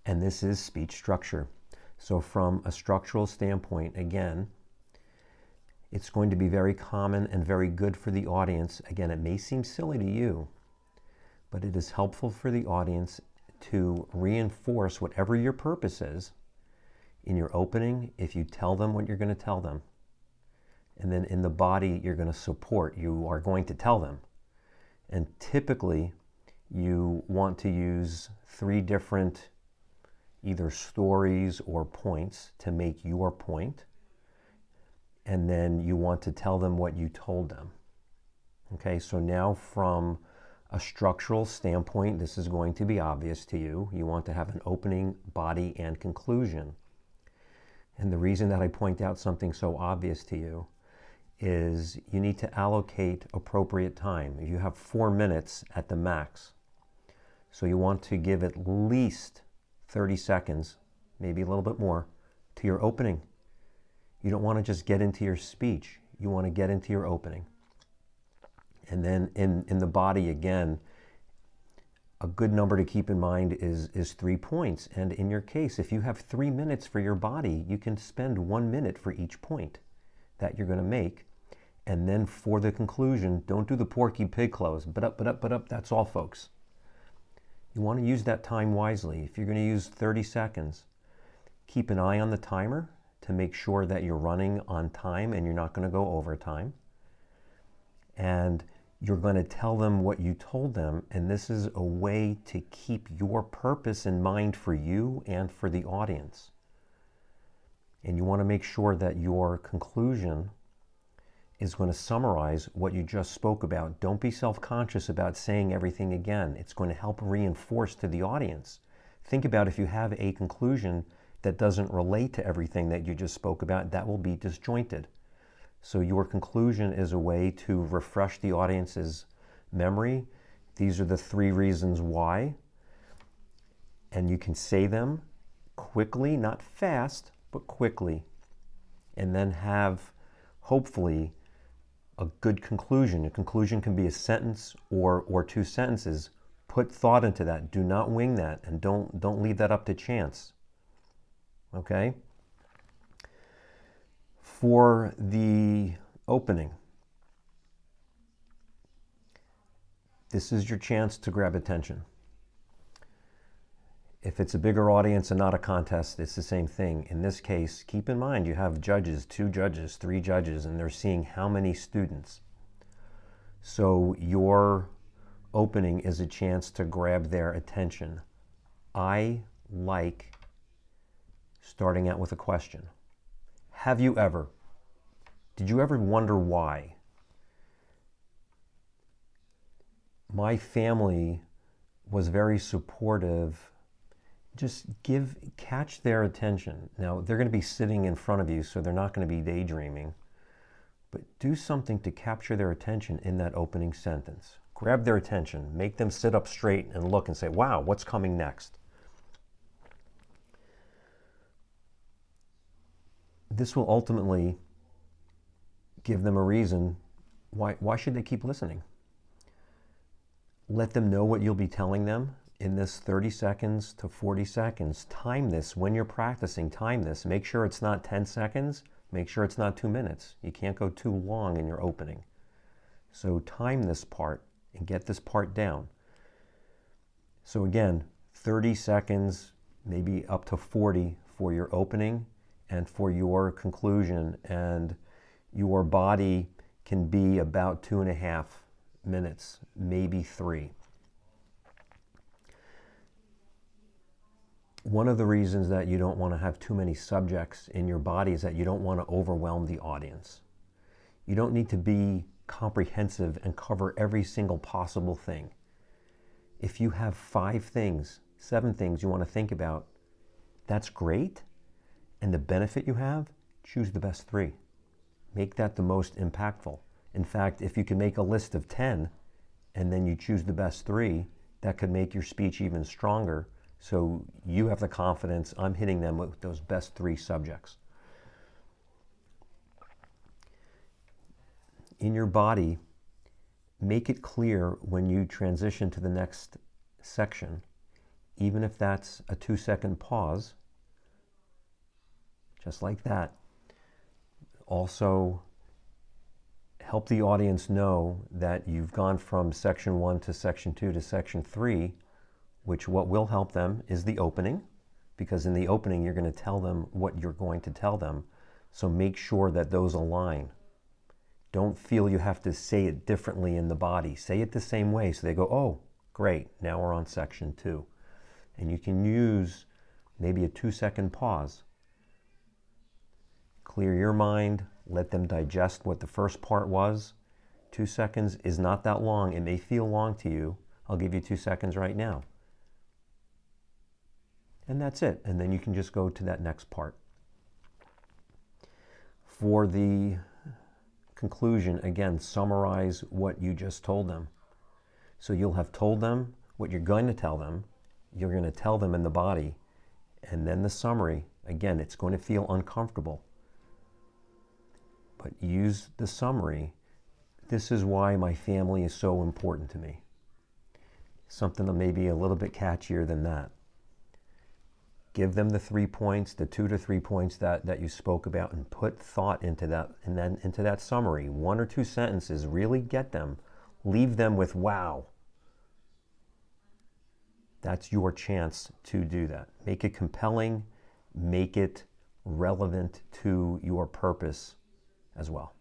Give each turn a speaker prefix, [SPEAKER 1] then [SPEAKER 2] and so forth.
[SPEAKER 1] And this is speech structure. So from a structural standpoint, again, it's going to be very common and very good for the audience. Again, it may seem silly to you, but it is helpful for the audience to reinforce whatever your purpose is in your opening if you tell them what you're going to tell them. And then in the body, you're going to support. You are going to tell them. And typically, you want to use 3 different either stories or points to make your point. And then you want to tell them what you told them. Okay, so now from a structural standpoint, this is going to be obvious to you. You want to have an opening, body, and conclusion. And the reason that I point out something so obvious to you is you need to allocate appropriate time. You have 4 minutes at the max. So you want to give at least 30 seconds, maybe a little bit more, to your opening. You don't want to just get into your speech. You want to get into your opening. And then in the body, again, a good number to keep in mind is 3 points. And in your case, if you have 3 minutes for your body, you can spend 1 minute for each point that you're going to make. And then for the conclusion, don't do the Porky Pig close. But up, that's all, folks. You want to use that time wisely. If you're going to use 30 seconds, keep an eye on the timer to make sure that you're running on time and you're not going to go over time. And you're going to tell them what you told them. And this is a way to keep your purpose in mind for you and for the audience. And you want to make sure that your conclusion is going to summarize what you just spoke about. Don't be self-conscious about saying everything again. It's going to help reinforce to the audience. Think about if you have a conclusion that doesn't relate to everything that you just spoke about, that will be disjointed. So your conclusion is a way to refresh the audience's memory. These are the 3 reasons why. And you can say them quickly, not fast, but quickly. And then have, hopefully, a good conclusion. A conclusion can be a sentence or 2 sentences. Put thought into that. Do not wing that, and don't leave that up to chance. Okay? For the opening, this is your chance to grab attention. If it's a bigger audience and not a contest, it's the same thing. In this case, keep in mind you have judges, 2 judges, 3 judges, and they're seeing how many students. So your opening is a chance to grab their attention. I like starting out with a question. Have you ever? Did you ever wonder why? My family was very supportive. Just catch their attention. Now, they're going to be sitting in front of you, so they're not going to be daydreaming. But do something to capture their attention in that opening sentence. Grab their attention. Make them sit up straight and look and say, wow, what's coming next? This will ultimately give them a reason. Why should they keep listening? Let them know what you'll be telling them in this 30 seconds to 40 seconds. Time this when you're practicing. Time this. Make sure it's not 10 seconds. Make sure it's not 2 minutes. You can't go too long in your opening. So time this part and get this part down. So again, 30 seconds, maybe up to 40 for your opening and for your conclusion. And your body can be about 2.5 minutes, maybe 3. One of the reasons that you don't want to have too many subjects in your body is that you don't want to overwhelm the audience. You don't need to be comprehensive and cover every single possible thing. If you have 5 things, 7 things you want to think about, that's great. And the benefit you have, choose the best 3. Make that the most impactful. In fact, if you can make a list of 10 and then you choose the best 3, that could make your speech even stronger. So you have the confidence, I'm hitting them with those best 3 subjects. In your body, make it clear when you transition to the next section, even if that's a 2-second pause, just like that. Also, help the audience know that you've gone from section 1 to section 2 to section 3, which what will help them is the opening, because in the opening you're going to tell them what you're going to tell them. So make sure that those align. Don't feel you have to say it differently in the body. Say it the same way so they go, oh, great, now we're on section 2. And you can use maybe a 2-second pause. Clear your mind, let them digest what the first part was. 2 seconds is not that long. It may feel long to you. I'll give you 2 seconds right now. And that's it. And then you can just go to that next part. For the conclusion, again, summarize what you just told them. So you'll have told them what you're going to tell them. You're going to tell them in the body. And then the summary, again, it's going to feel uncomfortable. But use the summary. This is why my family is so important to me. Something that may be a little bit catchier than that. Give them the 3 points, the 2 to 3 points that you spoke about, and put thought into that, and then into that summary. 1 or 2 sentences, really get them. Leave them with wow. That's your chance to do that. Make it compelling, make it relevant to your purpose as well.